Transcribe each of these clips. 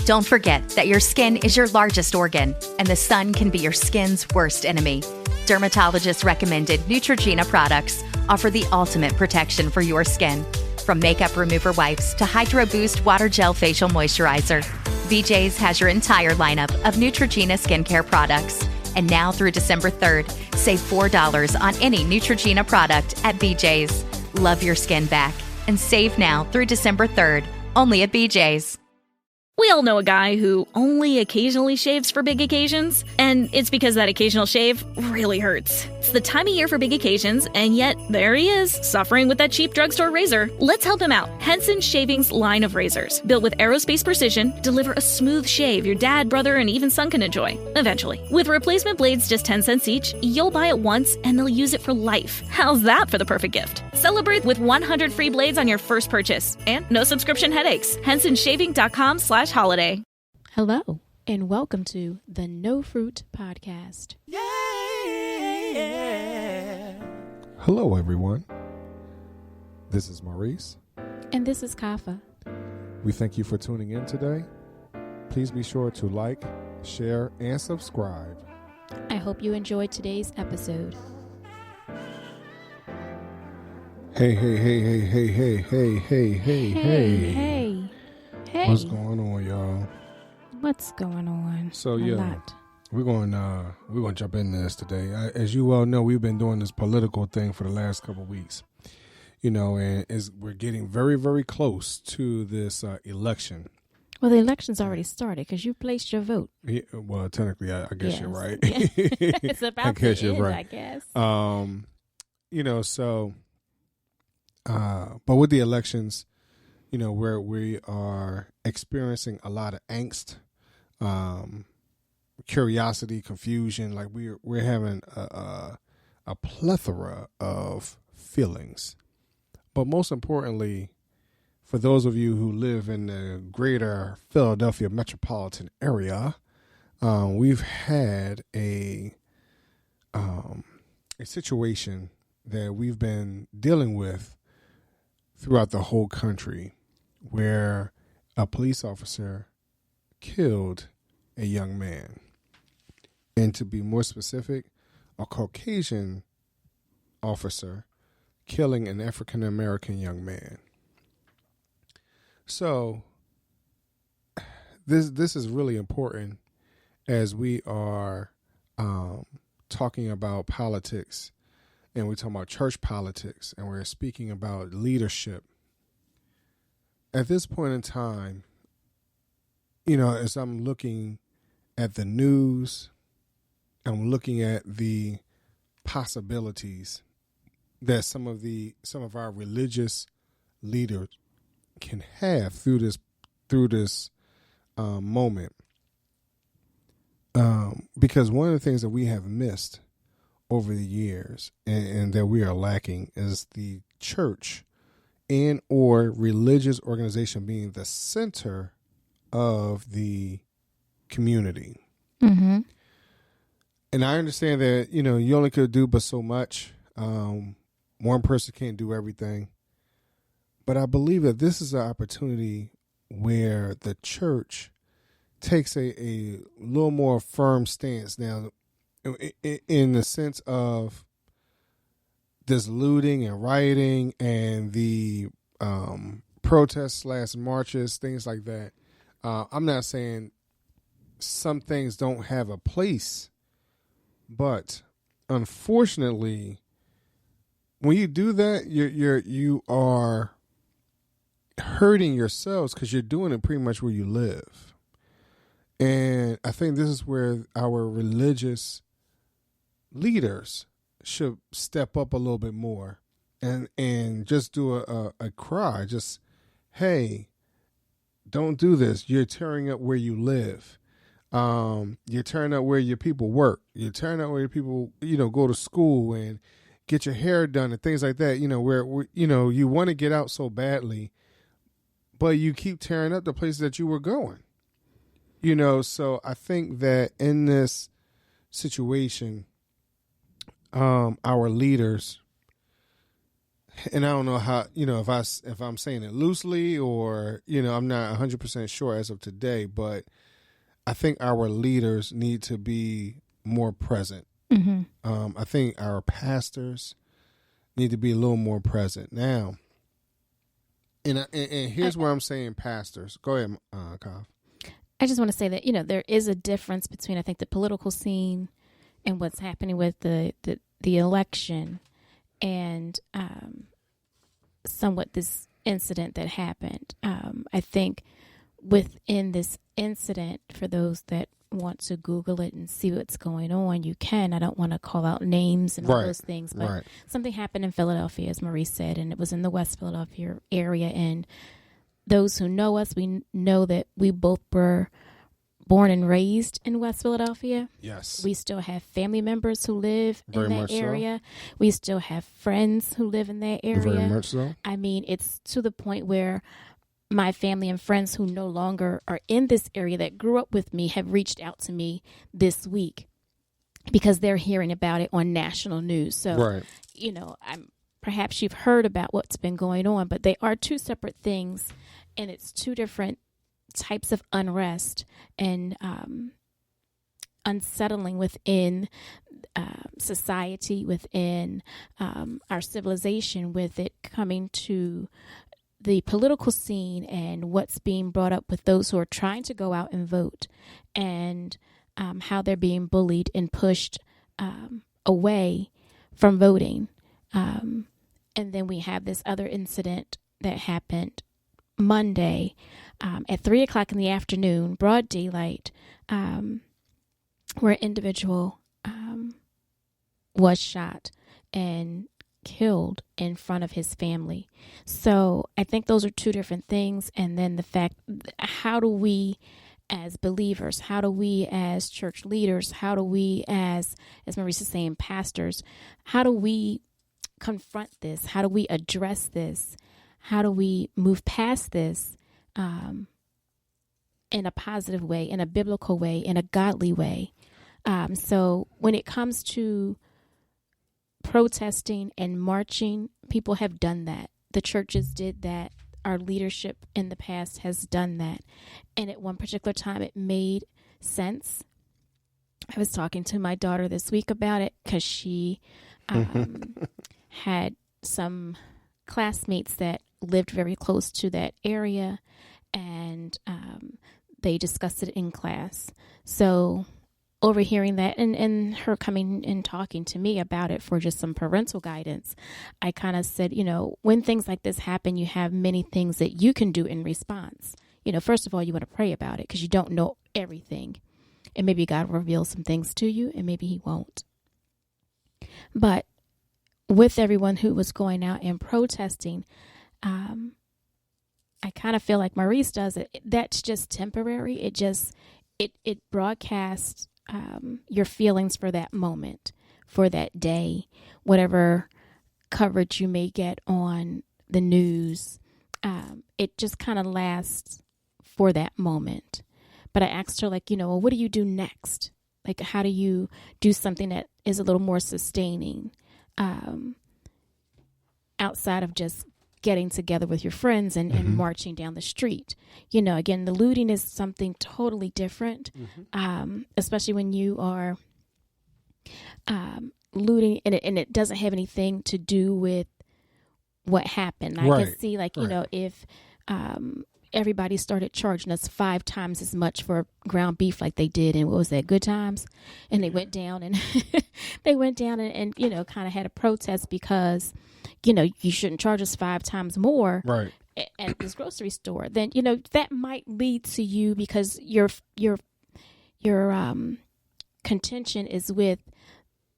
Don't forget that your skin is your largest organ, and the sun can be your skin's worst enemy. Dermatologist-recommended Neutrogena products offer the ultimate protection for your skin. From makeup remover wipes to Hydro Boost Water Gel Facial Moisturizer, BJ's has your entire lineup of Neutrogena skincare products. And now through December 3rd, save $4 on any Neutrogena product at BJ's. Love your skin back and save now through December 3rd, only at BJ's. We all know a guy who only occasionally shaves for big occasions, and it's because that occasional shave really hurts. It's the time of year for big occasions, and yet there he is, suffering with that cheap drugstore razor. Let's help him out. Henson Shaving's line of razors, built with aerospace precision, deliver a smooth shave your dad, brother, and even son can enjoy, eventually. With replacement blades just 10 cents each, you'll buy it once, and they'll use it for life. How's that for the perfect gift? Celebrate with 100 free blades on your first purchase, and no subscription headaches. HensonShaving.com/holiday. Hello, and welcome to the No Fruit Podcast. Yeah, yeah. Hello, everyone. This is Maurice. And this is Kafa. We thank you for tuning in today. Please be sure to like, share, and subscribe. I hope you enjoyed today's episode. Hey. Hey. What's going on, y'all? What's going on? So, A yeah, lot. we're going to jump into this today. As you well know, we've been doing this political thing for the last couple of weeks. And we're getting very, very close to this election. Well, the election's already started because you placed your vote. Yeah, well, technically, I guess you're right. Yeah. It's about to end, right. I guess. But with the elections, where we are experiencing a lot of angst, curiosity, confusion, like we're having a plethora of feelings. But most importantly, for those of you who live in the greater Philadelphia metropolitan area, we've had a situation that we've been dealing with throughout the whole country, where a police officer killed a young man. And to be more specific, a Caucasian officer killing an African-American young man. So this is really important as we are talking about politics, and we're talking about church politics, and we're speaking about leadership. At this point in time, as I'm looking at the news, I'm looking at the possibilities that some of our religious leaders can have through this moment. Because one of the things that we have missed over the years and that we are lacking is the church and or religious organization being the center of the community. Mm-hmm. And I understand that, you only could do but so much. One person can't do everything. But I believe that this is an opportunity where the church takes a little more firm stance now in the sense of this looting and rioting and the protests / marches, things like that. I'm not saying some things don't have a place, but unfortunately, when you do that, you are hurting yourselves because you're doing it pretty much where you live. And I think this is where our religious leaders should step up a little bit more and just do a cry. Just, hey, don't do this. You're tearing up where you live. You're tearing up where your people work. You're tearing up where your people, go to school and get your hair done and things like that, where you want to get out so badly, but you keep tearing up the places that you were going. So I think that in this situation, our leaders and I don't know how, if I'm saying it loosely or, I'm not 100% sure as of today, but I think our leaders need to be more present. Mm-hmm. I think our pastors need to be a little more present now. And here's where I'm saying pastors. Go ahead, Kav. I just want to say that, there is a difference between, I think, the political scene and what's happening with the election and somewhat this incident that happened. I think within this incident, for those that want to Google it and see what's going on, you can. I don't want to call out names and all those things, but something happened in Philadelphia, as Marie said, and it was in the West Philadelphia area. And those who know us, we know that we both were born and raised in West Philadelphia. Yes. We still have family members who live Very in that much area. So. We still have friends who live in that area. Very much so. I mean, it's to the point where my family and friends who no longer are in this area that grew up with me have reached out to me this week because they're hearing about it on national news. So, perhaps you've heard about what's been going on, but they are two separate things, and it's two different types of unrest and unsettling within society, within our civilization, with it coming to the political scene and what's being brought up with those who are trying to go out and vote, and how they're being bullied and pushed away from voting. And then we have this other incident that happened Monday at 3:00 in the afternoon, broad daylight, where an individual was shot and killed in front of his family. So I think those are two different things. And then the fact, how do we as believers, how do we as church leaders, how do we as Maurice is saying, pastors, how do we confront this? How do we address this? How do we move past this in a positive way, in a biblical way, in a godly way? So when it comes to protesting and marching, people have done that. The churches did that. Our leadership in the past has done that. And at one particular time, it made sense. I was talking to my daughter this week about it because she had some classmates that lived very close to that area, and they discussed it in class. So overhearing that and her coming and talking to me about it for just some parental guidance, I kind of said, when things like this happen, you have many things that you can do in response. First of all, you want to pray about it because you don't know everything. And maybe God will reveal some things to you and maybe he won't. But with everyone who was going out and protesting, I kind of feel like Maurice does it. That's just temporary. It broadcasts your feelings for that moment, for that day, whatever coverage you may get on the news. It just kind of lasts for that moment. But I asked her, what do you do next? How do you do something that is a little more sustaining outside of just getting together with your friends and marching down the street? Again, the looting is something totally different, especially when you are looting and it doesn't have anything to do with what happened. I can see, if everybody started charging us 5 times as much for ground beef like they did in, what was that, Good Times? And they went down and and kind of had a protest because, you shouldn't charge us 5 times more at this grocery store. Then, that might lead to you because your contention is with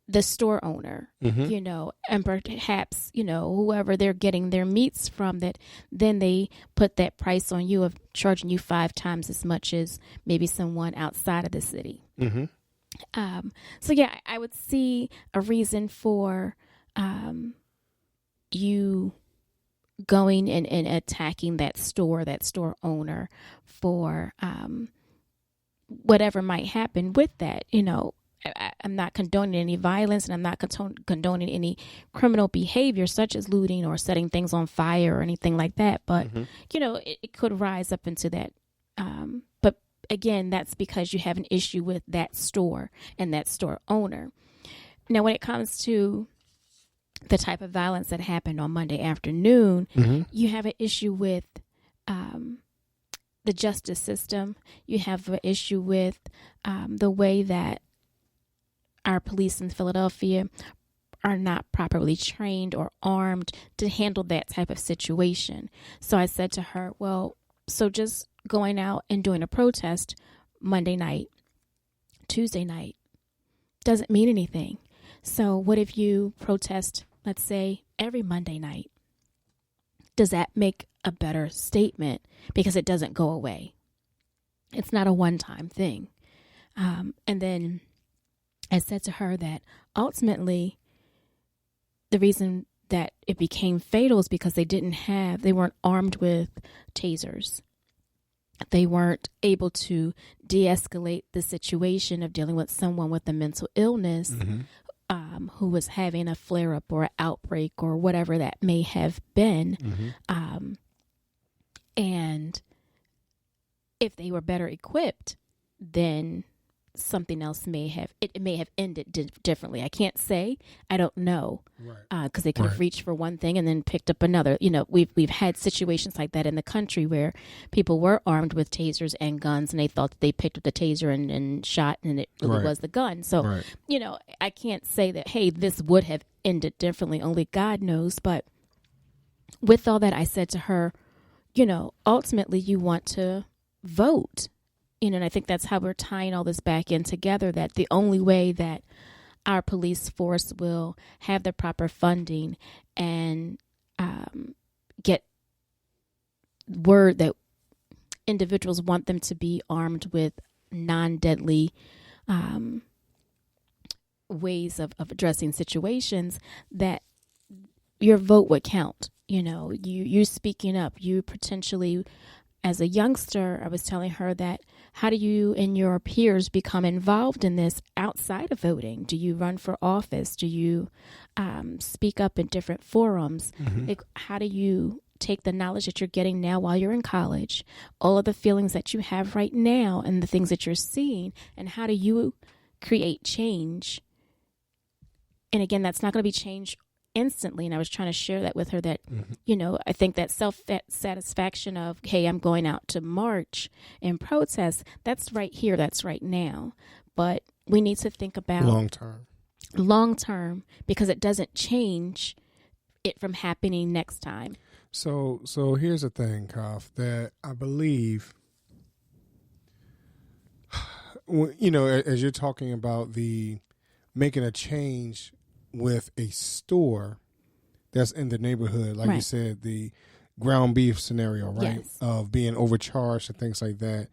the store owner, and perhaps, whoever they're getting their meats from, that then they put that price on you of charging you 5 times as much as maybe someone outside of the city. So yeah, I would see a reason for you going and attacking that store owner for whatever might happen with that. I'm not condoning any violence, and I'm not condoning any criminal behavior such as looting or setting things on fire or anything like that. But, it could rise up into that. But again, that's because you have an issue with that store and that store owner. Now, when it comes to the type of violence that happened on Monday afternoon, you have an issue with the justice system. You have an issue with the way that our police in Philadelphia are not properly trained or armed to handle that type of situation. So I said to her, well, so just going out and doing a protest Monday night, Tuesday night, doesn't mean anything. So what if you protest, let's say, every Monday night? Does that make a better statement? Because it doesn't go away. It's not a one-time thing. And then I said to her that ultimately the reason that it became fatal is because they weren't armed with tasers. They weren't able to de-escalate the situation of dealing with someone with a mental illness who was having a flare-up or an outbreak or whatever that may have been. And if they were better equipped, then something else may have ended differently. I can't say. I don't know. Because they could have reached for one thing and then picked up another. We've had situations like that in the country where people were armed with tasers and guns, and they thought that they picked up the taser and shot, and it really was the gun. So, I can't say that, hey, this would have ended differently. Only God knows. But with all that, I said to her, ultimately you want to vote. And I think that's how we're tying all this back in together, that the only way that our police force will have the proper funding and get word that individuals want them to be armed with non-deadly ways of addressing situations, that your vote would count. You speaking up, you potentially, as a youngster, I was telling her that how do you and your peers become involved in this outside of voting? Do you run for office? Do you speak up in different forums? How do you take the knowledge that you're getting now while you're in college, all of the feelings that you have right now and the things that you're seeing, and how do you create change? And again, that's not going to be change instantly. And I was trying to share that with her that, I think that self-satisfaction of, hey, I'm going out to march and protest, that's right here, that's right now. But we need to think about long term, because it doesn't change it from happening next time. So here's the thing, Kaf, that I believe, as you're talking about the making a change with a store that's in the neighborhood, like you said, the ground beef scenario, right? Yes. Of being overcharged and things like that.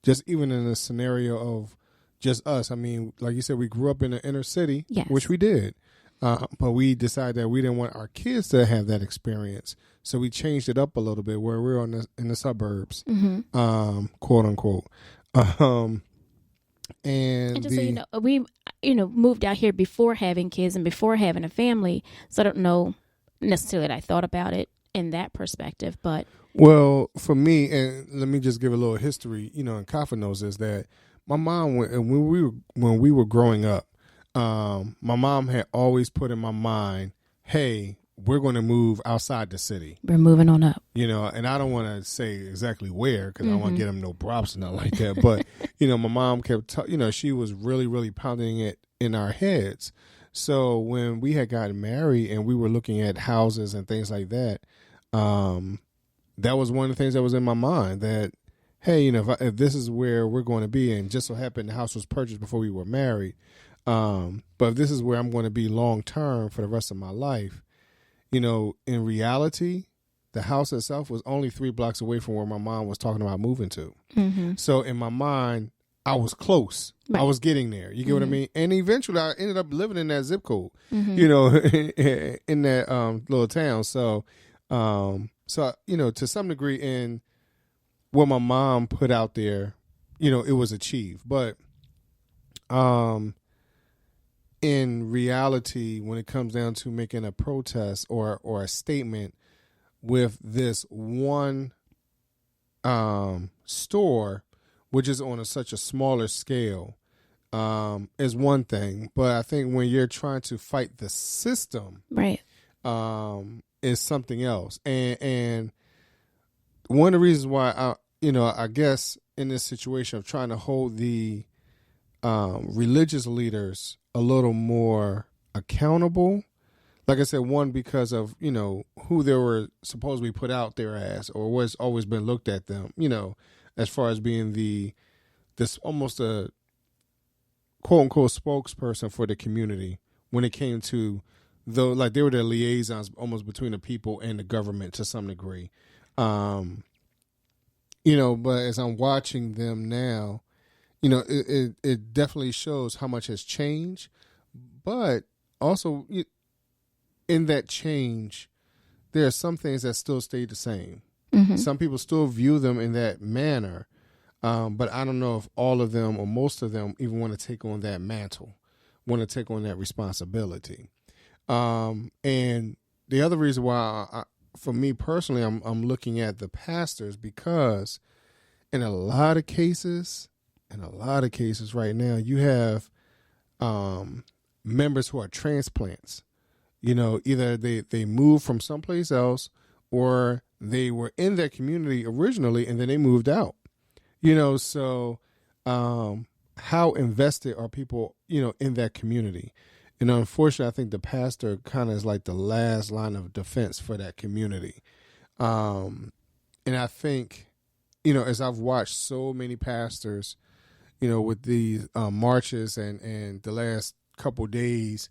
Just even in a scenario of just us. I mean, like you said, we grew up in the inner city, which we did. But we decided that we didn't want our kids to have that experience. So we changed it up a little bit where we're in the suburbs, quote unquote. And just so you know, we moved out here before having kids and before having a family, so I don't know necessarily that I thought about it in that perspective. But well, for me, and let me just give a little history. And Kafa knows this, that my mom, when we were growing up, my mom had always put in my mind, hey, we're going to move outside the city. We're moving on up. And I don't want to say exactly where, because I don't want to get them no props and nothing like that. But, my mom kept, she was really, really pounding it in our heads. So when we had gotten married and we were looking at houses and things like that, that was one of the things that was in my mind, that, hey, if this is where we're going to be, and just so happened the house was purchased before we were married, but if this is where I'm going to be long term for the rest of my life, in reality, the house itself was only 3 blocks away from where my mom was talking about moving to. So in my mind, I was close. Right. I was getting there. You get what I mean? And eventually I ended up living in that zip code, in that little town. So, to some degree, in what my mom put out there, it was achieved. But In reality, when it comes down to making a protest or a statement with this one store, which is on such a smaller scale, is one thing. But I think when you're trying to fight the system, right, is something else. And one of the reasons why I guess in this situation of trying to hold the religious leaders a little more accountable, like I said, one, because of, who they were supposed to be put out there as, or what's always been looked at them, as far as being this almost a quote unquote spokesperson for the community when it came to, though, like they were the liaisons almost between the people and the government to some degree. But as I'm watching them now, it definitely shows how much has changed, but also in that change, there are some things that still stay the same. Mm-hmm. Some people still view them in that manner, but I don't know if all of them or most of them even want to take on that mantle, want to take on that responsibility. And the other reason why, for me personally, I'm looking at the pastors, because in a lot of cases right now, you have members who are transplants. Either they moved from someplace else, or they were in that community originally and then they moved out. So how invested are people, in that community? And unfortunately, I think the pastor kind of is like the last line of defense for that community. And I think, as I've watched so many pastors, with these marches and the last couple days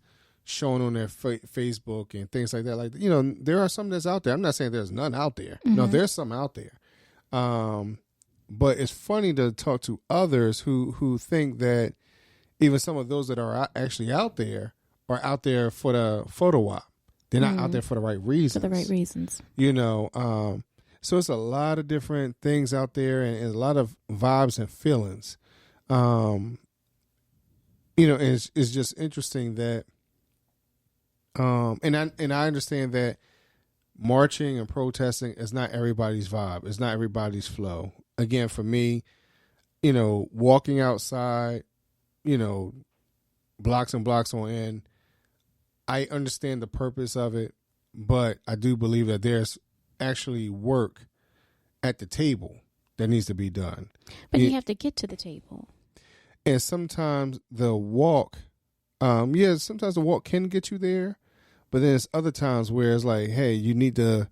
shown on their Facebook and things like that, there are some that's out there. I'm not saying there's none out there. Mm-hmm. No, there's some out there. But it's funny to talk to others who think that even some of those that are actually out there are out there for the photo op. They're not out there for the right reasons. For the right reasons. So it's a lot of different things out there and a lot of vibes and feelings. It's just interesting that, and I understand that marching and protesting is not everybody's vibe. It's not everybody's flow. Again, for me, walking outside, blocks and blocks on end, I understand the purpose of it, but I do believe that there's actually work at the table that needs to be done. But you have to get to the table. And sometimes the walk, sometimes the walk can get you there, but then there's other times where it's like, hey, you need to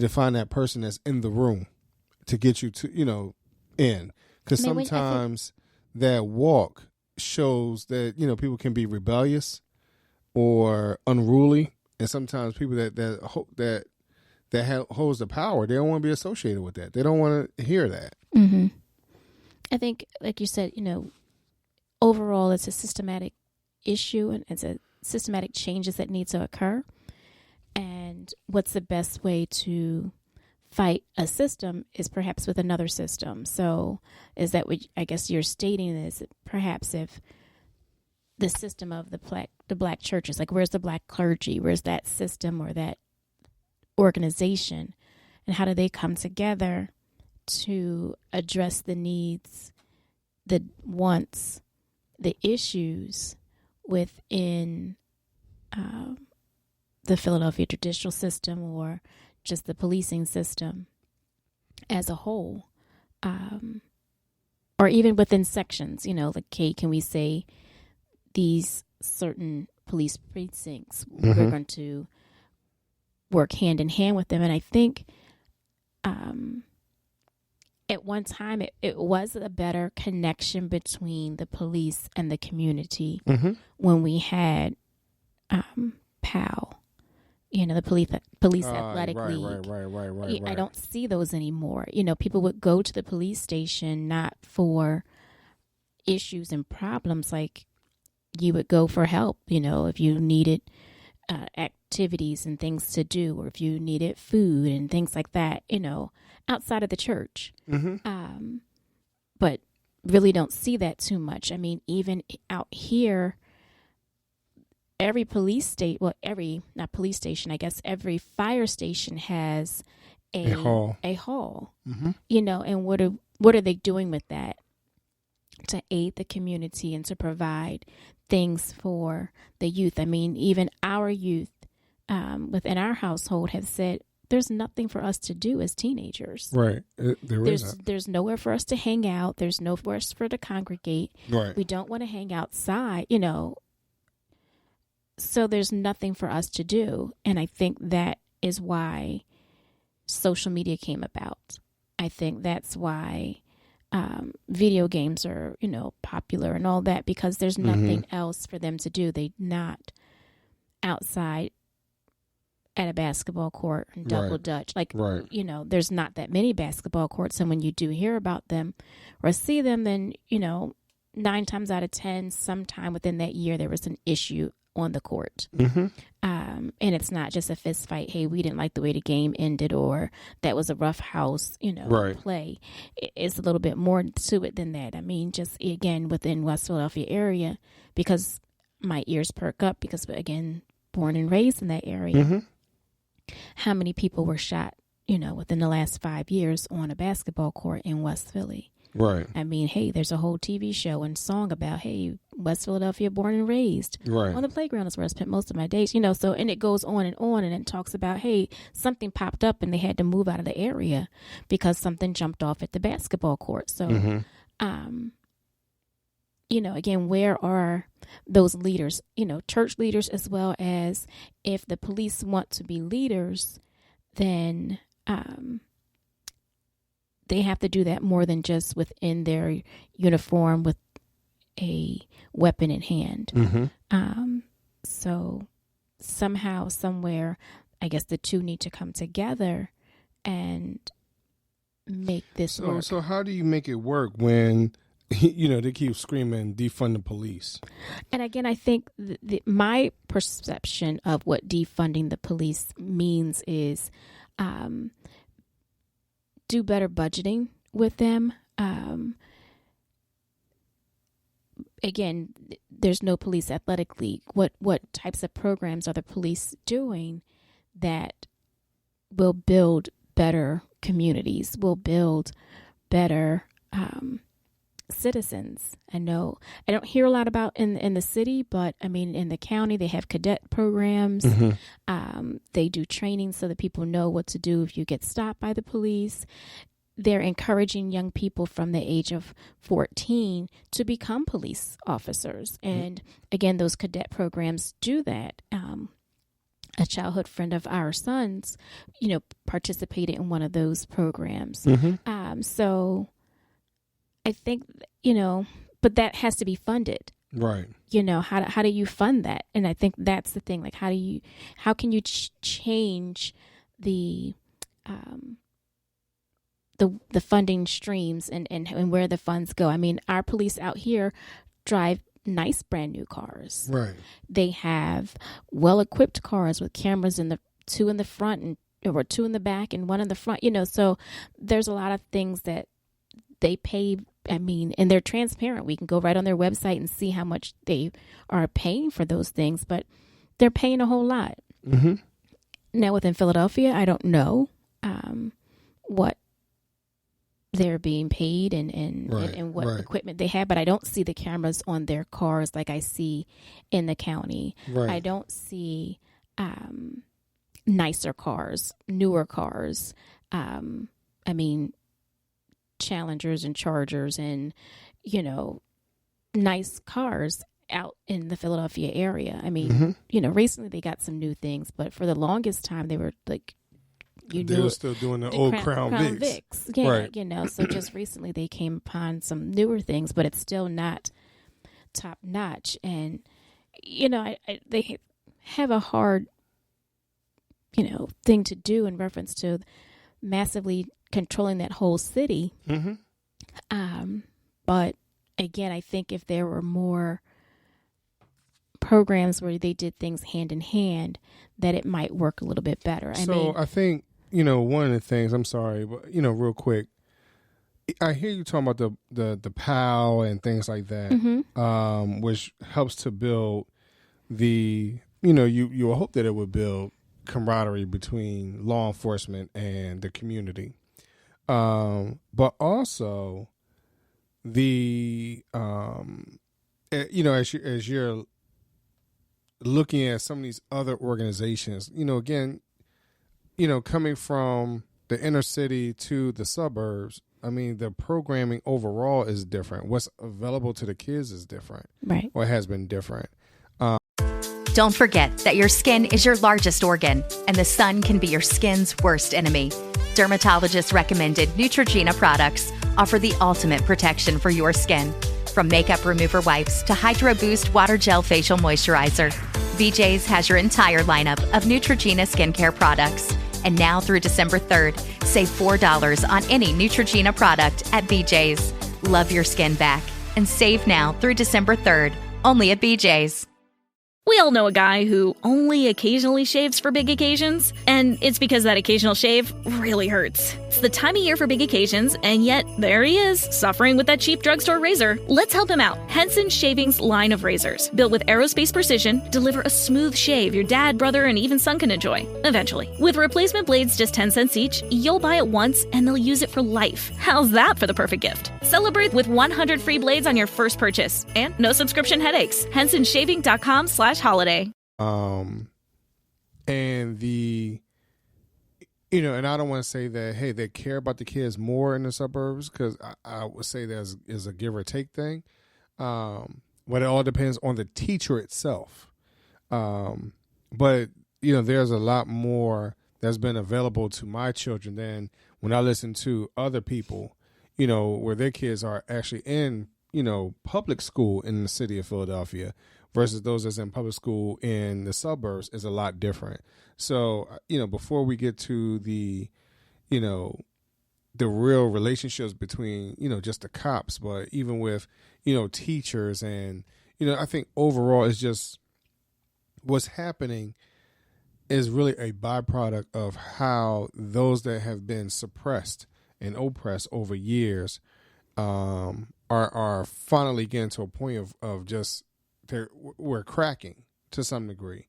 find that person that's in the room to get you to, in. Because sometimes that walk shows that, people can be rebellious or unruly. And sometimes people that holds the power, they don't want to be associated with that. They don't want to hear that. Mm-hmm. I think, like you said, overall it's a systematic issue and it's a systematic changes that need to occur. And what's the best way to fight a system is perhaps with another system. So is that what I guess you're stating is perhaps if the system of the black churches, like where's the black clergy, where's that system or that organization, and how do they come together to address the needs, the wants, the issues within the Philadelphia judicial system or just the policing system as a whole, or even within sections, like, okay, can we say these certain police precincts, we're going to work hand in hand with them. And I think at one time it was a better connection between the police and the community when we had POW, the police athletic league. Right. I don't see those anymore. People would go to the police station not for issues and problems, like you would go for help, if you needed activities and things to do, or if you needed food and things like that, outside of the church. But really don't see that too much. I mean, even out here, every police state, well, not police station, I guess every fire station has a hall. Mm-hmm. And what are they doing with that? To aid the community and to provide things for the youth. I mean, even our youth within our household have said there's nothing for us to do as teenagers. Right. There's nowhere for us to hang out. There's nowhere for us to congregate. Right. We don't want to hang outside, So there's nothing for us to do. And I think that is why social media came about. I think that's why video games are, popular and all that, because there's nothing else for them to do. They're not outside at a basketball court and double dutch. There's not that many basketball courts. And when you do hear about them or see them, then, 9 times out of 10, sometime within that year, there was an issue on the court. Mm-hmm. And it's not just a fist fight. Hey, we didn't like the way the game ended, or that was a rough house, play. It's a little bit more to it than that. I mean, just again, within West Philadelphia area, because my ears perk up because, again, born and raised in that area. Mm-hmm. How many people were shot, within the last 5 years on a basketball court in West Philly? Right. I mean, hey, there's a whole TV show and song about, hey, West Philadelphia, born and raised. Right. On the playground is where I spent most of my days, so, and it goes on, and it talks about, hey, something popped up and they had to move out of the area because something jumped off at the basketball court. So, again, where are those leaders, church leaders, as well as if the police want to be leaders, then, they have to do that more than just within their uniform with a weapon in hand. Mm-hmm. So somehow, somewhere, I guess the two need to come together and make this work. So how do you make it work when, they keep screaming, defund the police? And again, I think my perception of what defunding the police means is do better budgeting with them. Again, there's no police athletic league. What types of programs are the police doing that will build better communities, will build better citizens? I know I don't hear a lot about in the city, but I mean, in the county, they have cadet programs. They do training so that people know what to do if you get stopped by the police. They're encouraging young people from the age of 14 to become police officers. And again, those cadet programs do that. A childhood friend of our son's, participated in one of those programs. So I think, but that has to be funded. Right. How do you fund that? And I think that's the thing. Like, how can you change the funding streams and where the funds go? I mean, our police out here drive nice brand new cars. Right. They have well-equipped cars with cameras two in the front or two in the back and one in the front, so there's a lot of things that they pay. I mean, and they're transparent. We can go right on their website and see how much they are paying for those things, but they're paying a whole lot. Mm-hmm. Now, within Philadelphia, I don't know what they're being paid and what equipment they have, but I don't see the cameras on their cars like I see in the county. Right. I don't see nicer cars, newer cars. I mean, Challengers and Chargers and, nice cars out in the Philadelphia area. I mean, recently they got some new things, but for the longest time they were like, they were still doing the old Crown Vics. Yeah, right. So just recently they came upon some newer things, but it's still not top notch. And, they have a hard, thing to do in reference to massively controlling that whole city. But again, I think if there were more programs where they did things hand in hand, that it might work a little bit better. I think, one of the things, I'm sorry, but, real quick, I hear you talking about the POW and things like that, which helps to build the, you hope that it would build camaraderie between law enforcement and the community. But also the, as you're looking at some of these other organizations, again, coming from the inner city to the suburbs, I mean, the programming overall is different. What's available to the kids is different. Right. Or has been different. Don't forget that your skin is your largest organ, and the sun can be your skin's worst enemy. Dermatologist recommended Neutrogena products offer the ultimate protection for your skin. From makeup remover wipes to Hydro Boost Water Gel Facial Moisturizer, BJ's has your entire lineup of Neutrogena skincare products. And now through December 3rd, save $4 on any Neutrogena product at BJ's. Love your skin back and save now through December 3rd, only at BJ's. We all know a guy who only occasionally shaves for big occasions, and it's because that occasional shave really hurts. It's the time of year for big occasions, and yet there he is, suffering with that cheap drugstore razor. Let's help him out. Henson Shaving's line of razors, built with aerospace precision, deliver a smooth shave your dad, brother, and even son can enjoy, eventually. With replacement blades just 10 cents each, you'll buy it once, and they'll use it for life. How's that for the perfect gift? Celebrate with 100 free blades on your first purchase, and no subscription headaches. HensonShaving.com/holiday. And the, and I don't want to say that, hey, they care about the kids more in the suburbs, because I would say that is a give or take thing. But it all depends on the teacher itself. But, there's a lot more that's been available to my children than when I listen to other people, where their kids are actually in, public school in the city of Philadelphia versus those that's in public school in the suburbs is a lot different. So, before we get to the, the real relationships between, just the cops, but even with, teachers and, I think overall it's just what's happening is really a byproduct of how those that have been suppressed and oppressed over years are finally getting to a point of just we're cracking to some degree.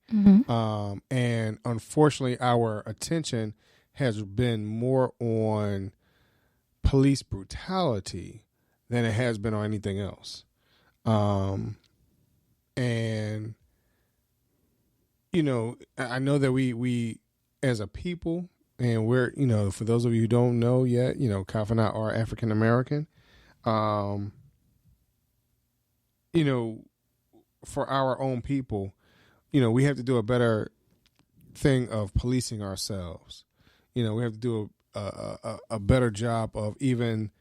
And unfortunately, our attention has been more on police brutality than it has been on anything else. And, I know that we as a people, and we're, for those of you who don't know yet, Kaf and I are African American. For our own people, we have to do a better thing of policing ourselves. We have to do a better job of even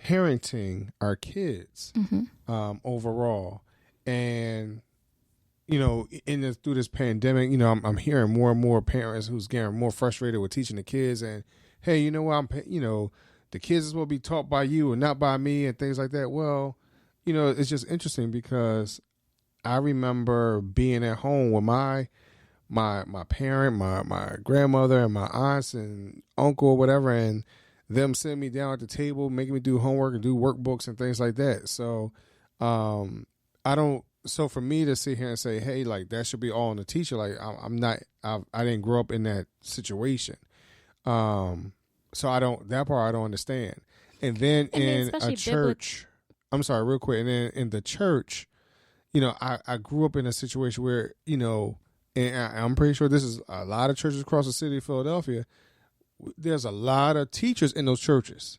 parenting our kids overall. And, through this pandemic, I'm hearing more and more parents who's getting more frustrated with teaching the kids and, hey, the kids will be taught by you and not by me and things like that. Well, it's just interesting because I remember being at home with my parent, my grandmother and my aunts and uncle or whatever, and them sitting me down at the table, making me do homework and do workbooks and things like that. So so for me to sit here and say, hey, like that should be all on the teacher, like I didn't grow up in that situation. So that part I don't understand. And then in a church, I'm sorry, real quick. And then in the church, I grew up in a situation where, and I'm pretty sure this is a lot of churches across the city of Philadelphia. There's a lot of teachers in those churches.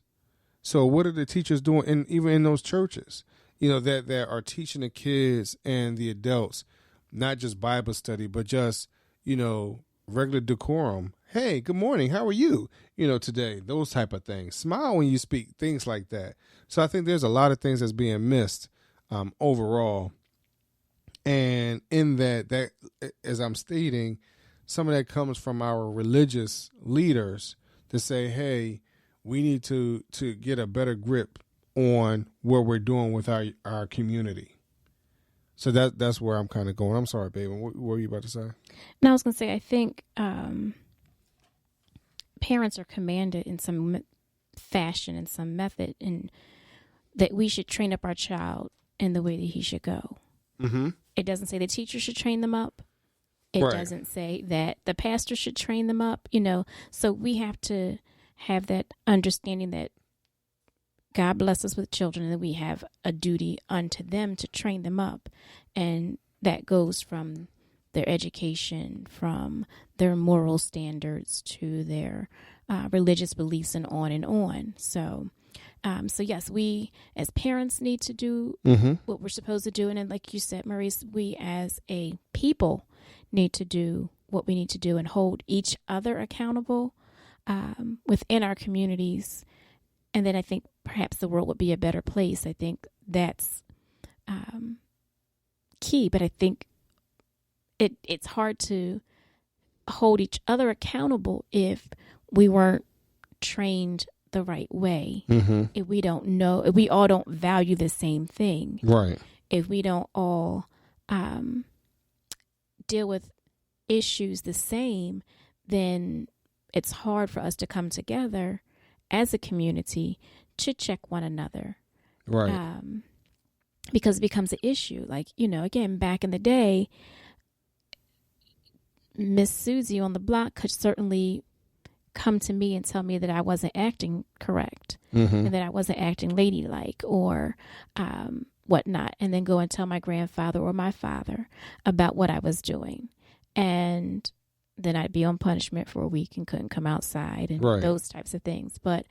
So what are the teachers doing even in those churches? That are teaching the kids and the adults, not just Bible study, but just, regular decorum. Hey, good morning. How are you? Today, those type of things. Smile when you speak, things like that. So I think there's a lot of things that's being missed overall. And in that, as I'm stating, some of that comes from our religious leaders to say, hey, we need to get a better grip on what we're doing with our community. So that's where I'm kind of going. I'm sorry, baby. What were you about to say? No, I was going to say, I think parents are commanded in some fashion and some method, and that we should train up our child in the way that he should go. Mm-hmm. It doesn't say the teacher should train them up. It Right. doesn't say that the pastor should train them up, So we have to have that understanding that God bless us with children and that we have a duty unto them to train them up. And that goes from their education, from their moral standards to their religious beliefs and on and on. So yes, we as parents need to do what we're supposed to do. And then, like you said, Maurice, we as a people need to do what we need to do and hold each other accountable within our communities. And then I think perhaps the world would be a better place. I think that's key. But I think it's hard to hold each other accountable if we weren't trained the right way. If we don't know, if we all don't value the same thing. Right. If we don't all deal with issues the same, then it's hard for us to come together as a community to check one another. Right. Because it becomes an issue. Like, again, back in the day, Miss Susie on the block could certainly come to me and tell me that I wasn't acting correct and that I wasn't acting ladylike or whatnot, and then go and tell my grandfather or my father about what I was doing. And then I'd be on punishment for a week and couldn't come outside and those types of things. But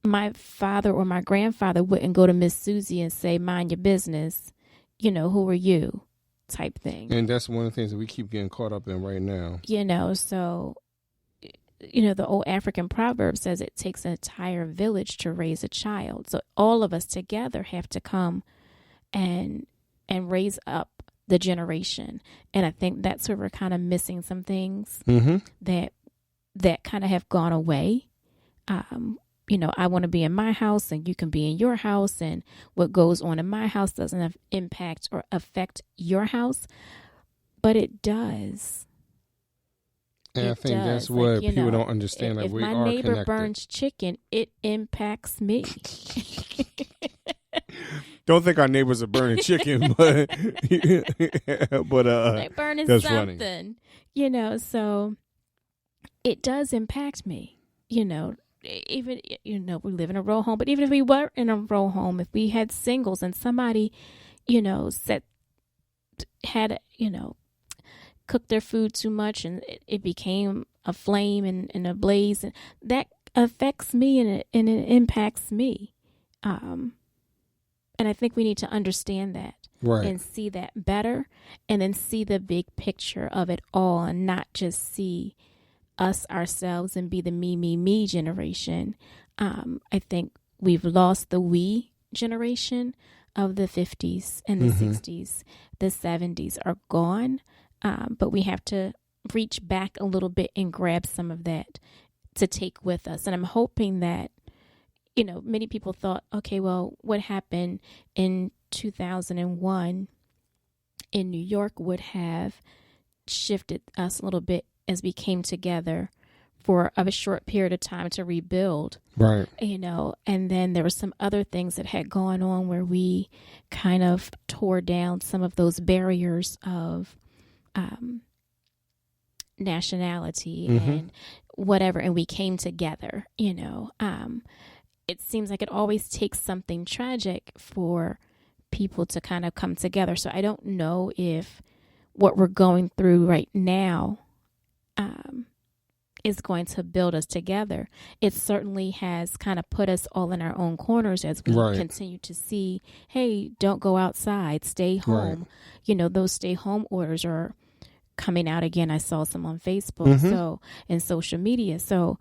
my father or my grandfather wouldn't go to Miss Susie and say, mind your business, who are you type thing. And that's one of the things that we keep getting caught up in right now. So, the old African proverb says it takes an entire village to raise a child. So all of us together have to come and raise up the generation. And I think that's where we're kind of missing some things that kind of have gone away. I want to be in my house and you can be in your house, and what goes on in my house doesn't have impact or affect your house, but it does. And I think that's what people don't understand. If we my are neighbor connected. burns chicken, it impacts me. Don't think our neighbors are burning chicken, but They're burning that's something, so it does impact me, even, we live in a row home, but even if we were in a row home, if we had singles and somebody, cooked their food too much and it became a flame and a blaze, and that affects me and it impacts me. And I think we need to understand that and see that better, and then see the big picture of it all, and not just see us ourselves and be the me generation. I think we've lost the we generation of the 50s and the 60s. The 70s are gone, but we have to reach back a little bit and grab some of that to take with us. And I'm hoping that, many people thought, okay, well, what happened in 2001 in New York would have shifted us a little bit as we came together for a short period of time to rebuild. Right. And then there were some other things that had gone on where we kind of tore down some of those barriers of nationality and whatever, and we came together. It seems like it always takes something tragic for people to kind of come together. So I don't know if what we're going through right now is going to build us together. It certainly has kind of put us all in our own corners as we continue to see, hey, don't go outside, stay home. Those stay home orders are coming out again. I saw some on Facebook, and social media. So,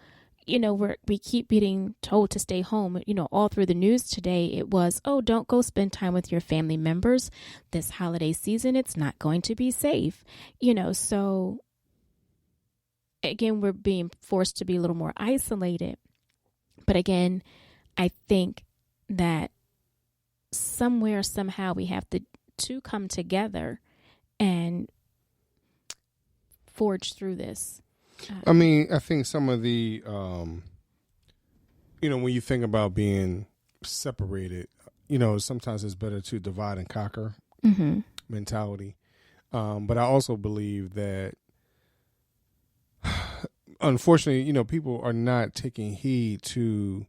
we keep being told to stay home. All through the news today, it was, oh, don't go spend time with your family members this holiday season. It's not going to be safe. So again, we're being forced to be a little more isolated. But again, I think that somewhere, somehow, we have to come together and forge through this. I think some of the when you think about being separated, sometimes it's better to divide and conquer mentality. But I also believe that, unfortunately, people are not taking heed to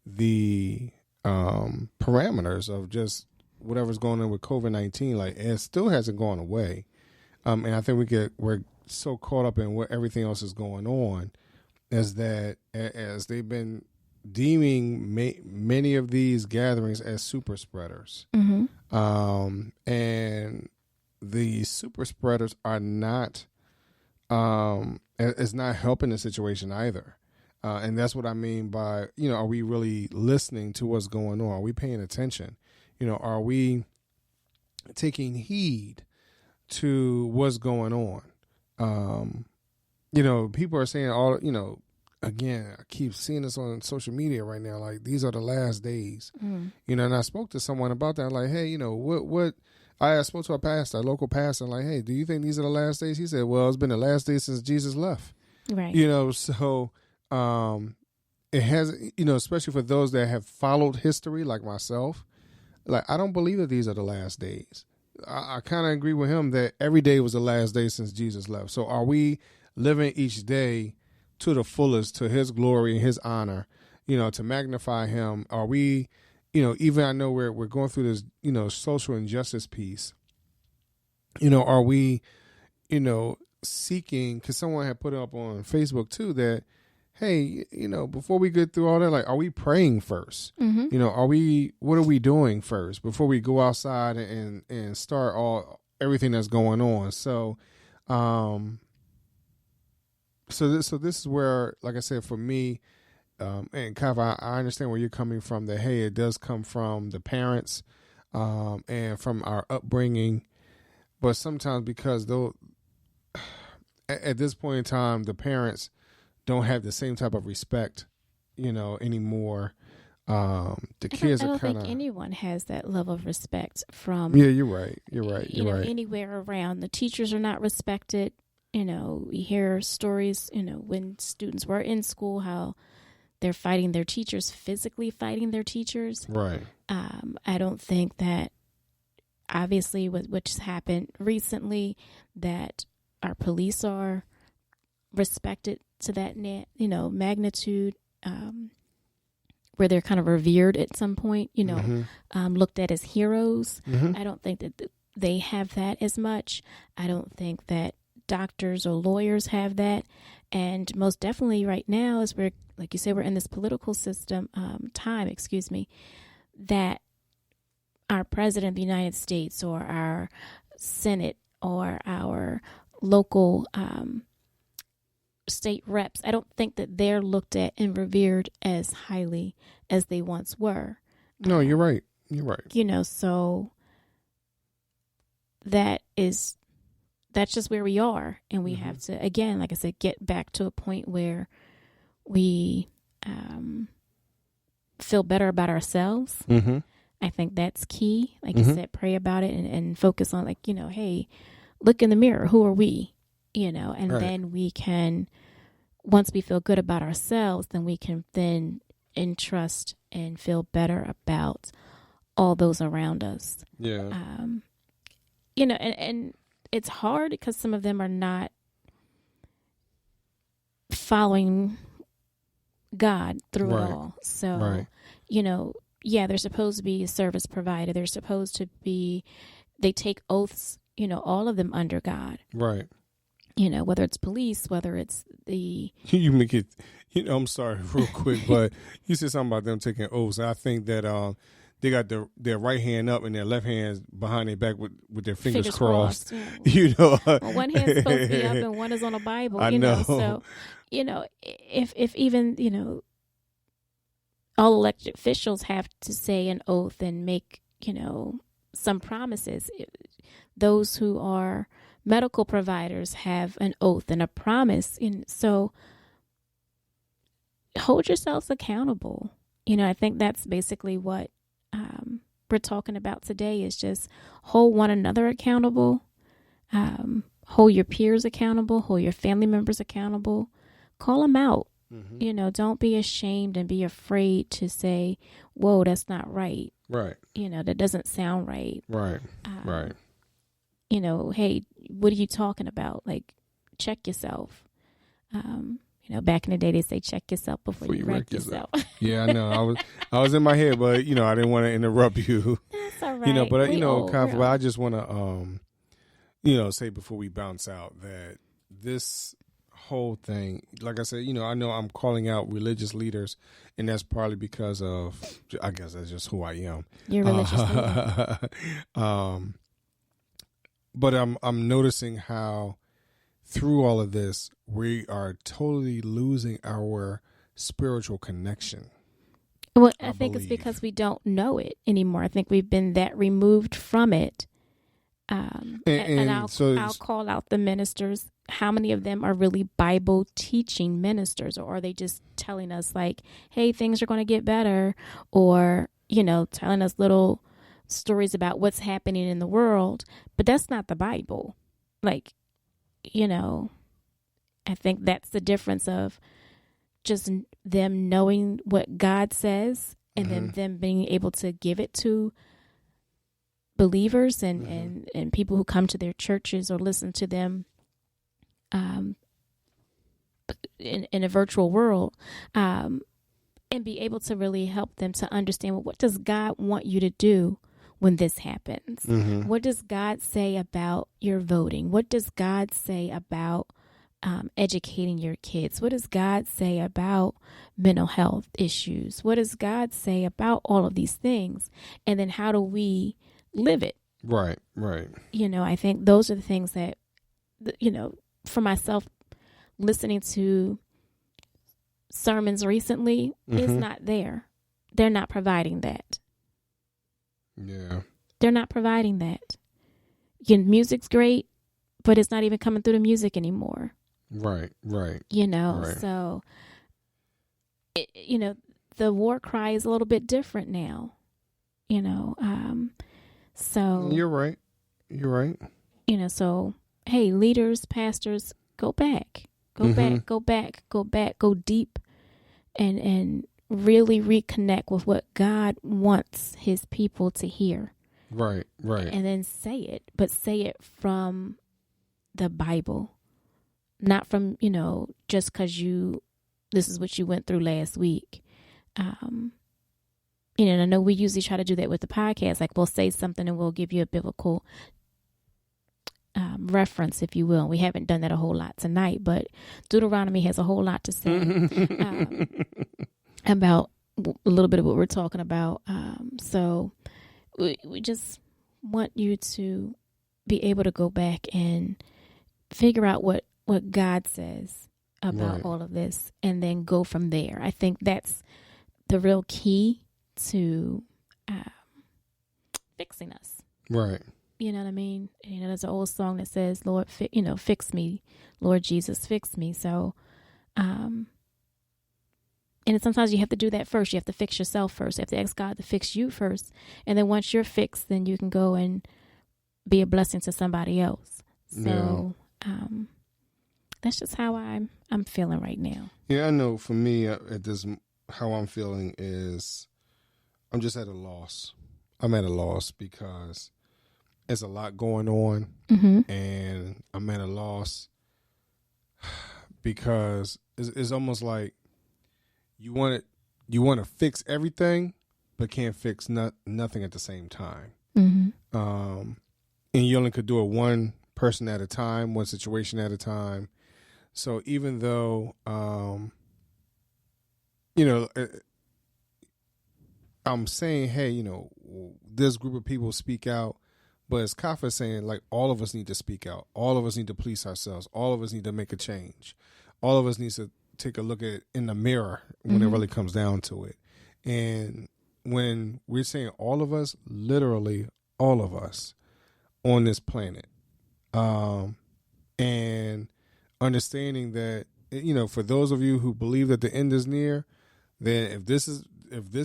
the parameters of just whatever's going on with COVID-19. Like, it still hasn't gone away. And I think we're so caught up in what everything else is going on, as they've been deeming many of these gatherings as super spreaders. And the super spreaders are not, it's not helping the situation either. And that's what I mean by, are we really listening to what's going on? Are we paying attention? Are we taking heed to what's going on? People are saying again, I keep seeing this on social media right now, like, these are the last days. And I spoke to someone about that, like, hey, what I spoke to a local pastor, like, hey, do you think these are the last days? He said, well, it's been the last days since Jesus left. Right. So it has, especially for those that have followed history like myself, like, I don't believe that these are the last days. I kind of agree with him that every day was the last day since Jesus left. So are we living each day to the fullest, to his glory and his honor, to magnify him? Are we, even I know we're going through this, social injustice piece, are we, seeking, because someone had put up on Facebook too that, hey, before we get through all that, like, are we praying first? What are we doing first before we go outside and start everything that's going on? So, so this is where, like I said, for me, and Kav, I understand where you're coming from, that, hey, it does come from the parents, and from our upbringing, but sometimes because at this point in time, the parents don't have the same type of respect, anymore. The kids are kind of. I don't think anyone has that level of respect from. Yeah, you're right. Anywhere around. The teachers are not respected. We hear stories, when students were in school, how they're fighting their teachers, physically fighting their teachers. Right. I don't think that, obviously, which happened recently, that our police are respected to that magnitude, where they're kind of revered at some point, looked at as heroes. I don't think that they have that as much. I don't think that doctors or lawyers have that. And most definitely right now, as we're, like you said, we're in this political system, that our president of the United States or our Senate or our local state reps, I don't think that they're looked at and revered as highly as they once were. No, you're right. You're right. So that's just where we are. And we have to, again, like I said, get back to a point where we feel better about ourselves. I think that's key. Like you said, pray about it and focus on, like, hey, look in the mirror. Who are we? And right. Then we can, once we feel good about ourselves, then we can then entrust and feel better about all those around us. Yeah. And it's hard because some of them are not following God through it all. So, they're supposed to be a service provider. They're supposed to be, they take oaths, all of them under God. Right. Whether it's police, whether it's the... You make it, I'm sorry, real quick, but you said something about them taking oaths. I think that they got their right hand up and their left hand behind their back with their fingers crossed. Well, one hand's supposed to be up and one is on a Bible. I know. So, if even, all elected officials have to say an oath and make, some promises. Those who are medical providers have an oath and a promise. And so hold yourselves accountable. I think that's basically what we're talking about today, is just hold one another accountable, hold your peers accountable, hold your family members accountable, call them out, You know, don't be ashamed and be afraid to say, whoa, that's not right. Right. You know, that doesn't sound right. Right. Right. You know, hey, what are you talking about? Like, check yourself. You know, back in the day, they say check yourself before you wreck yourself. Yeah, I know. I was in my head, but, you know, I didn't want to interrupt you. That's all right. You know, but, you know, old, I just want to, you know, say before we bounce out that this whole thing, like I said, you know, I know I'm calling out religious leaders, and that's partly because of, I guess that's just who I am. You're religious leader. But I'm noticing how through all of this, we are totally losing our spiritual connection. Well, I think it's because we don't know it anymore. I think we've been that removed from it. And I'll call out the ministers. How many of them are really Bible teaching ministers, or are they just telling us like, hey, things are going to get better, or, you know, telling us little stories about what's happening in the world, but that's not the Bible. Like, you know, I think that's the difference of just them knowing what God says and then them being able to give it to believers and people who come to their churches or listen to them in a virtual world, and be able to really help them to understand, well, what does God want you to do when this happens? What does God say about your voting? What does God say about educating your kids? What does God say about mental health issues? What does God say about all of these things? And then how do we live it? Right, right. You know, I think those are the things that, you know, for myself, listening to sermons recently is not there. They're not providing that. Yeah. They're not providing that. Your music's great, but it's not even coming through the music anymore. Right, right. You know, right. So, you know, the war cry is a little bit different now, you know. So. You're right. You're right. You know, so, hey, leaders, pastors, go back. Go back, go deep and really reconnect with what God wants his people to hear. Right, right. And then say it, but say it from the Bible, not from, you know, just because this is what you went through last week. You know, and I know we usually try to do that with the podcast. Like, we'll say something and we'll give you a biblical reference, if you will. We haven't done that a whole lot tonight, but Deuteronomy has a whole lot to say about a little bit of what we're talking about. So we just want you to be able to go back and figure out what God says about all of this and then go from there. I think that's the real key to fixing us. Right. You know what I mean? You know, there's an old song that says, Lord, fix me. Lord Jesus, fix me. So, and sometimes you have to do that first. You have to fix yourself first. You have to ask God to fix you first. And then once you're fixed, then you can go and be a blessing to somebody else. So, that's just how I'm feeling right now. Yeah, I know for me, how I'm feeling is I'm just at a loss. I'm at a loss because there's a lot going on, and I'm at a loss because it's almost like you want to fix everything, but can't fix nothing at the same time. And you only could do it one person at a time, one situation at a time. So even though, you know, I'm saying, hey, you know, this group of people speak out. But as Kafa is saying, like, all of us need to speak out. All of us need to police ourselves. All of us need to make a change. All of us need to take a look at in the mirror when it really comes down to it. And when we're saying all of us, literally all of us on this planet, and understanding that, you know, for those of you who believe that the end is near, then if this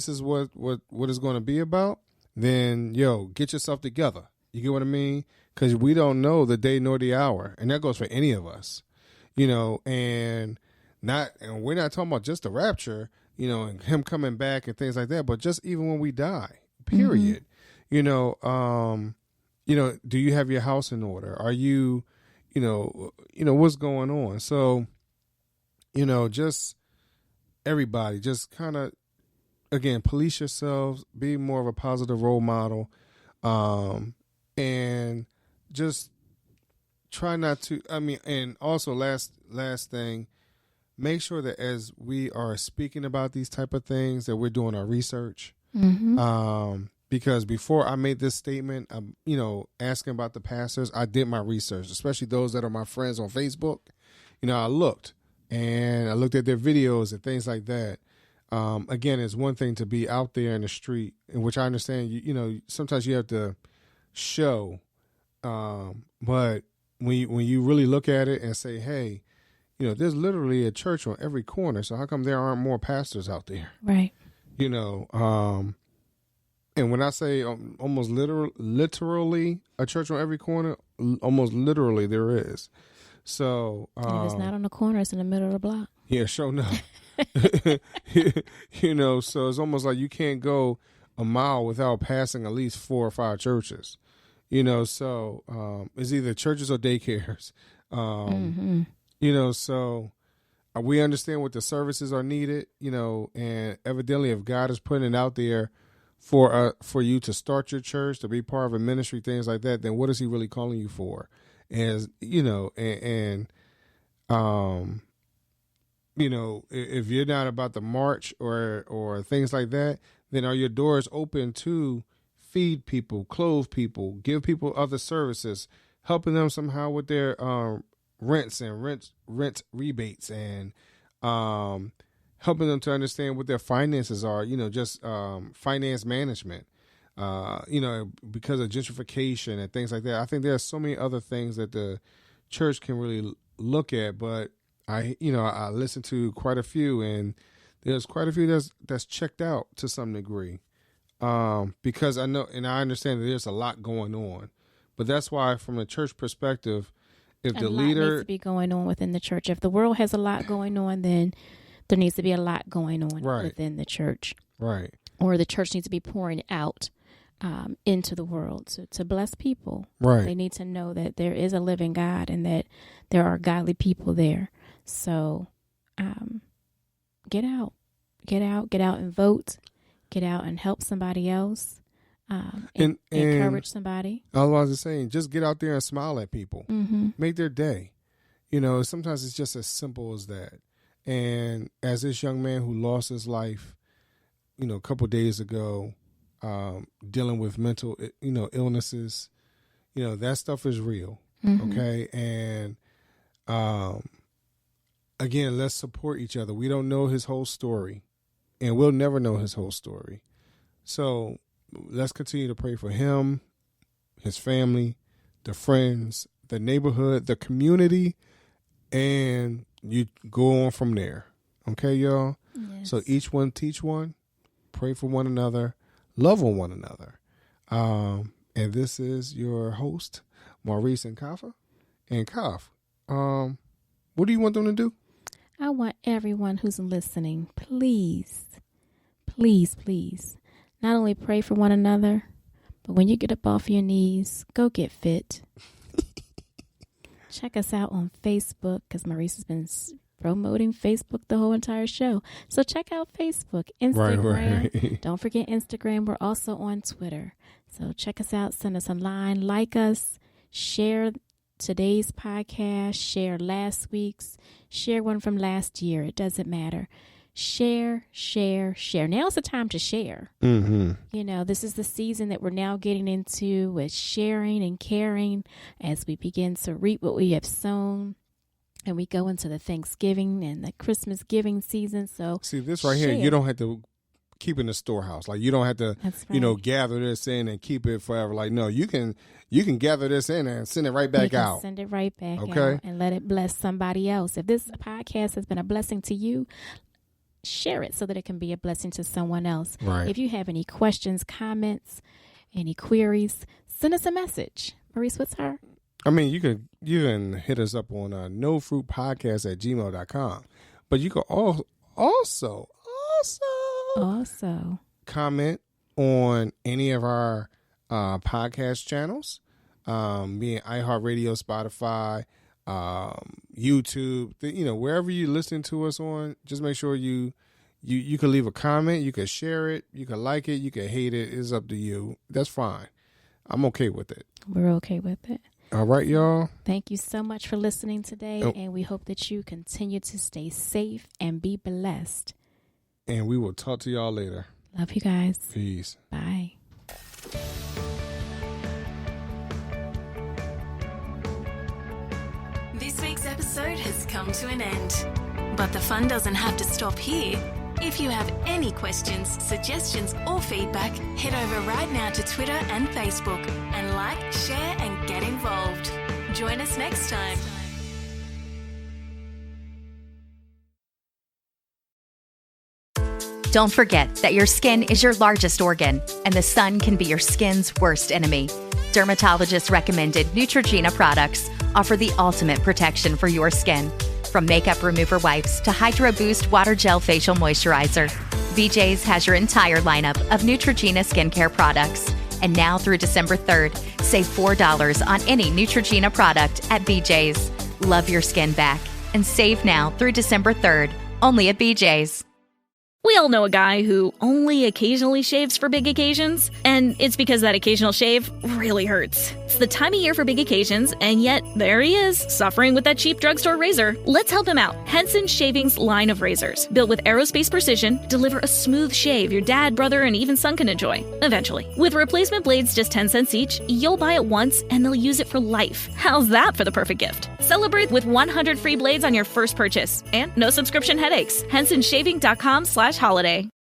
is what it's going to be about, then get yourself together. You get what I mean? Because we don't know the day nor the hour. And that goes for any of us, you know, and and we're not talking about just the rapture, and him coming back and things like that, but just even when we die, period. Do you have your house in order? Are you, what's going on? So, just everybody, just kind of, again, police yourselves, be more of a positive role model, and just try not to, and also last thing, make sure that as we are speaking about these type of things that we're doing our research. Because before I made this statement, asking about the pastors, I did my research, especially those that are my friends on Facebook. I looked at their videos and things like that. Again, it's one thing to be out there in the street, in which I understand, sometimes you have to show, but when you really look at it and say, hey, there's literally a church on every corner, so how come there aren't more pastors out there? Right. And when I say almost literally a church on every corner, almost literally there is. So if it's not on the corner, it's in the middle of the block. Yeah, sure enough. So it's almost like you can't go a mile without passing at least 4 or 5 churches. So it's either churches or daycares. So we understand what the services are needed, and evidently if God is putting it out there for you to start your church, to be part of a ministry, things like that, then what is he really calling you for? As if you're not about the march or things like that, then are your doors open to feed people, clothe people, give people other services, helping them somehow with their rents and rent rebates, and helping them to understand what their finances are, just finance management, because of gentrification and things like that. I think there are so many other things that the church can really look at, but I listened to quite a few, and there's quite a few that's checked out to some degree, because I know and I understand that there's a lot going on, but that's why from a church perspective, if the leader needs to be going on within the church, if the world has a lot going on, then there needs to be a lot going on within the church, right? Or the church needs to be pouring out into the world to bless people. Right. They need to know that there is a living God and that there are godly people there. So get out and vote. Get out and help somebody else. And encourage somebody. I was saying, just get out there and smile at people. Make their day. Sometimes it's just as simple as that. And as this young man who lost his life, a couple of days ago, dealing with mental, illnesses, that stuff is real. Okay. And, again, let's support each other. We don't know his whole story, and we'll never know his whole story. So let's continue to pray for him, his family, the friends, the neighborhood, the community, and you go on from there. Okay, y'all? Yes. So each one teach one, pray for one another, love on one another. And this is your host, Maurice and Kafa. And Kaf, what do you want them to do? I want everyone who's listening, please, please, please, not only pray for one another, but when you get up off your knees, go get fit. Check us out on Facebook, because Maurice has been promoting Facebook the whole entire show. So check out Facebook, Instagram. Right. Don't forget Instagram. We're also on Twitter. So check us out. Send us a line. Like us. Share today's podcast. Share last week's. Share one from last year. It doesn't matter. Share, share, share. Now's the time to share. This is the season that we're now getting into with sharing and caring as we begin to reap what we have sown. And we go into the Thanksgiving and the Christmas giving season. So see this right here, you don't have to keep in the storehouse. Like you don't have to, gather this in and keep it forever. Like, no, you can gather this in and send it right back out. Send it right back out and let it bless somebody else. If this podcast has been a blessing to you, share it so that it can be a blessing to someone else. Right. If you have any questions, comments, any queries, send us a message. Maurice, what's her? I mean, you can hit us up on nofruitpodcast@gmail.com. But you can also comment on any of our podcast channels, being iHeartRadio, Spotify, YouTube, wherever you listen to us on. Just make sure you can leave a comment, you can share it, you can like it, you can hate it. It's up to you. That's fine. I'm okay with it. We're okay with it. All right, y'all. Thank you so much for listening today, and we hope that you continue to stay safe and be blessed. And we will talk to y'all later. Love you guys. Peace. Bye. This week's episode has come to an end. But the fun doesn't have to stop here. If you have any questions, suggestions, or feedback, head over right now to Twitter and Facebook and like, share, and get involved. Join us next time. Don't forget that your skin is your largest organ, and the sun can be your skin's worst enemy. Dermatologist recommended Neutrogena products offer the ultimate protection for your skin. From makeup remover wipes to Hydro Boost Water Gel Facial Moisturizer, BJ's has your entire lineup of Neutrogena skincare products. And now through December 3rd, save $4 on any Neutrogena product at BJ's. Love your skin back and save now through December 3rd, only at BJ's. We all know a guy who only occasionally shaves for big occasions, and it's because that occasional shave really hurts. It's the time of year for big occasions, and yet there he is, suffering with that cheap drugstore razor. Let's help him out. Henson Shaving's line of razors, built with aerospace precision, deliver a smooth shave your dad, brother, and even son can enjoy, eventually. With replacement blades just 10 cents each, you'll buy it once, and they'll use it for life. How's that for the perfect gift? Celebrate with 100 free blades on your first purchase, and no subscription headaches. HensonShaving.com/holiday.